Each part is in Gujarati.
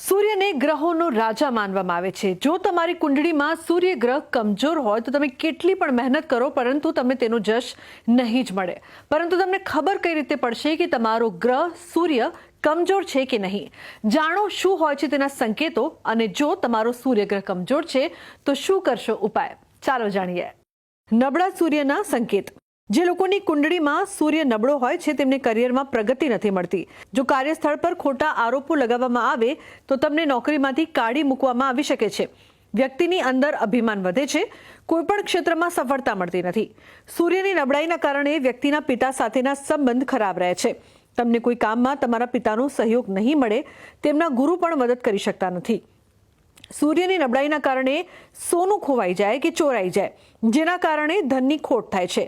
સૂર્યને ગ્રહોનો રાજા માનવામાં આવે છે। જો તમારી કુંડળીમાં સૂર્ય ગ્રહ કમજોર હોય તો તમે કેટલી પણ મહેનત કરો પરંતુ તમને તેનો જશ નહીં જ મળે। પરંતુ તમને ખબર કઈ રીતે પડશે કે તમારો ગ્રહ સૂર્ય કમજોર છે કે નહીં? જાણો શું હોય છે તેના સંકેતો, અને જો તમારો સૂર્ય ગ્રહ કમજોર છે તો શું કરશો ઉપાય। ચાલો જાણીએ। નબળા સૂર્યના સંકેત। જે લોકોની કુંડળીમાં સૂર્ય નબળો હોય છે તેમને કરિયરમાં પ્રગતિ નથી મળતી। જો કાર્યસ્થળ પર ખોટા આરોપો લગાવવામાં આવે તો તમને નોકરીમાંથી કાઢી મૂકવામાં આવી શકે છે। વ્યક્તિની અંદર અભિમાન વધે છે। કોઈ પણ ક્ષેત્રમાં સફળતા મળતી નથી। સૂર્યની નબળાઈના કારણે વ્યક્તિના પિતા સાથેના સંબંધ ખરાબ રહે છે। તમને કોઈ કામમાં તમારા પિતાનો સહયોગ નહીં મળે। તેમના ગુરુ પણ મદદ કરી શકતા નથી। સૂર્યની નબળાઈના કારણે સોનું ખોવાઈ જાય કે ચોરાઈ જાય, જેના કારણે ધનની ખોટ થાય છે।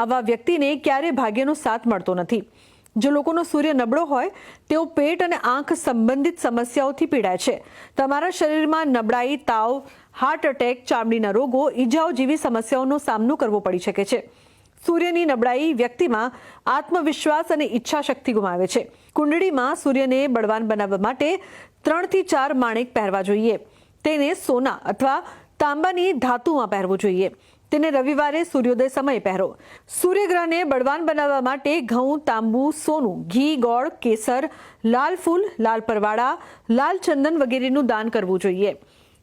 આવા વ્યક્તિને ક્યારેય ભાગ્યનો સાથ મળતો નથી। જે લોકોનો સૂર્ય નબળો હોય તેઓ પેટ અને આંખ સંબંધિત સમસ્યાઓથી પીડાય છે। તમારા શરીરમાં નબળાઈ, તાવ, હાર્ટ એટેક, ચામડીના રોગો, ઈજાઓ જેવી સમસ્યાઓનો સામનો કરવો પડી શકે છે। સૂર્યની નબળાઈ વ્યક્તિમાં આત્મવિશ્વાસ અને ઈચ્છા શક્તિ ગુમાવે છે। કુંડળીમાં સૂર્યને બળવાન બનાવવા માટે 3 થી 4 માણેક પહેરવા જોઈએ। તેને સોના અથવા તાંબાની ધાતુમાં પહેરવું જોઈએ। તેને રવિવારે સૂર્યોદય સમયે પહેરો। સૂર્યગ્રહને બળવાન બનાવવા માટે ઘઉં, તાંબુ, સોનું, ઘી, ગોળ, કેસર, લાલ ફૂલ, લાલ પરવાળા, લાલ ચંદન વગેરેનું દાન કરવું જોઈએ।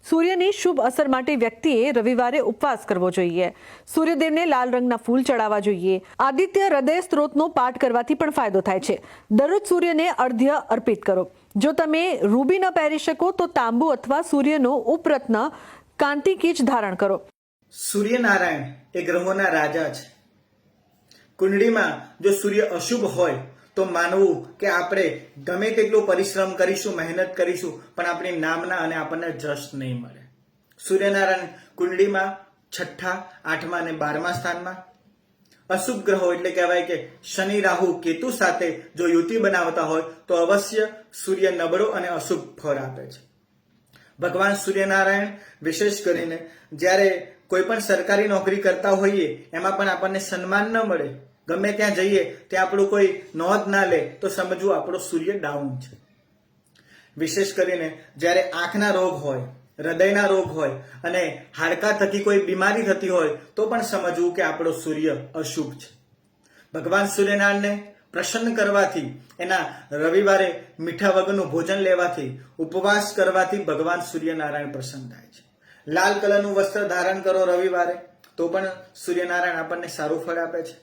સૂર્યની શુભ અસર માટે વ્યક્તિએ રવિવારે ઉપવાસ કરવો જોઈએ। સૂર્યદેવને લાલ રંગના ફૂલ ચડાવવા જોઈએ। આદિત્ય હૃદય સ્ત્રોતનો પાઠ કરવાથી પણ ફાયદો થાય છે। દરરોજ સૂર્યને અર્ધ્ય અર્પિત કરો। જો તમે રૂબી ન પહેરી શકો તો તાંબુ અથવા સૂર્યનો ઉપરત્ન કાંતિકીચ ધારણ કરો। સૂર્યનારાયણ એ ગ્રહોના રાજા છે। કુંડળીમાં જો સૂર્ય અશુભ હોય તો માનવું કે આપણે ગમે તેટલો પરિશ્રમ કરીશું, મહેનત કરીશું, પણ આપણી નામના અને આપણને જશ નહીં મળે। સૂર્યનારાયણ કુંડળીમાં 6ઠા, 8મા અને 12મા સ્થાનમાં। અશુભ ગ્રહો એટલે કહેવાય કે શનિ, રાહુ, કેતુ સાથે જો યુતિ બનાવતા હોય તો અવશ્ય સૂર્ય નબળો અને અશુભ ફળ આપે છે। ભગવાન સૂર્યનારાયણ વિશેષ કરીને જ્યારે કોઈ પણ સરકારી નોકરી કરતા હોઈએ એમાં પણ આપણને સન્માન ન મળે, ગમે ત્યાં જઈએ ત્યાં આપણું કોઈ નોંધ ના લે તો સમજવું આપણો સૂર્ય ડાઉન છે। વિશેષ કરીને જ્યારે આંખના રોગ હોય, હૃદયના રોગ હોય અને હાડકા થકી કોઈ બીમારી થતી હોય તો પણ સમજવું કે આપણો સૂર્ય અશુભ છે। ભગવાન સૂર્યનારાયણને પ્રસન્ન કરવાથી, એના રવિવારે મીઠા વગરનું ભોજન લેવાથી, ઉપવાસ કરવાથી ભગવાન સૂર્યનારાયણ પ્રસન્ન થાય છે। લાલ કલરનું વસ્ત્ર ધારણ કરો રવિવારે તો પણ સૂર્યનારાયણ આપણને સારું ફળ આપે છે।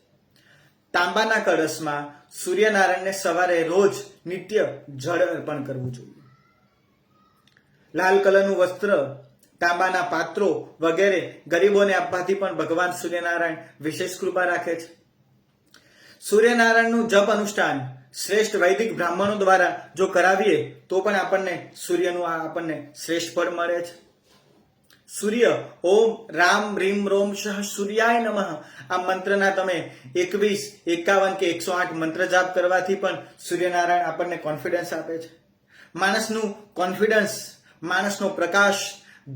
તાંબાના કળશમાં સૂર્યનારાયણને સવારે રોજ નિત્ય જળ અર્પણ કરવું જોઈએ। લાલ કલરનું વસ્ત્ર, તાંબાના પાત્રો વગેરે ગરીબોને આપવાથી પણ ભગવાન સૂર્યનારાયણ વિશેષ કૃપા રાખે છે। સૂર્યનારાયણનું જપ અનુષ્ઠાન શ્રેષ્ઠ વૈદિક બ્રાહ્મણો દ્વારા જો કરાવીએ તો પણ આપણને શ્રેષ્ઠ ફળ મળે છે। સૂર્ય ઓમ રામ રીમ રોમ શઃ સૂર્યાય નમઃ આ મંત્રના તમે 21, 51 કે 108 મંત્ર જાપ કરવાથી પણ સૂર્યનારાયણ આપણને કોન્ફિડન્સ આપે છે। માણસનું કોન્ફિડન્સ, માણસનો પ્રકાશ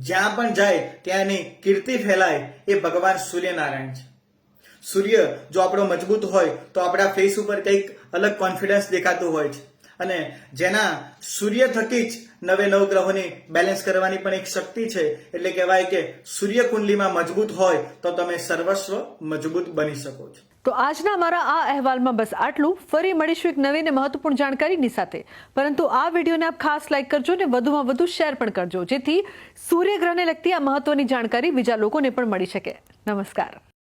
જ્યાં પણ જાય ત્યાં એની કીર્તિ ફેલાય એ ભગવાન સૂર્યનારાયણ છે। સૂર્ય જો આપણો મજબૂત હોય તો આપણા ફેસ ઉપર કંઈક અલગ કોન્ફિડન્સ દેખાતું હોય છે, અને જેના સૂર્ય થકી જ 9 ગ્રહોની બેલેન્સ કરવાની પણ એક શક્તિ છે। એટલે કહેવાય કે સૂર્ય કુંડલીમાં મજબૂત હોય તો તમે સર્વસ્વ મજબૂત બની શકો છો। તો આજના અમારા આ અહેવાલમાં બસ આટલું। ફરી મળીશું એક નવી અને મહત્વપૂર્ણ જાણકારીની સાથે, પરંતુ આ વિડીયોને આપ ખાસ લાઈક કરજો અને વધુમાં વધુ શેર પણ કરજો, જેથી સૂર્યગ્રહને લગતી આ મહત્વની જાણકારી બીજા લોકોને પણ મળી શકે। નમસ્કાર।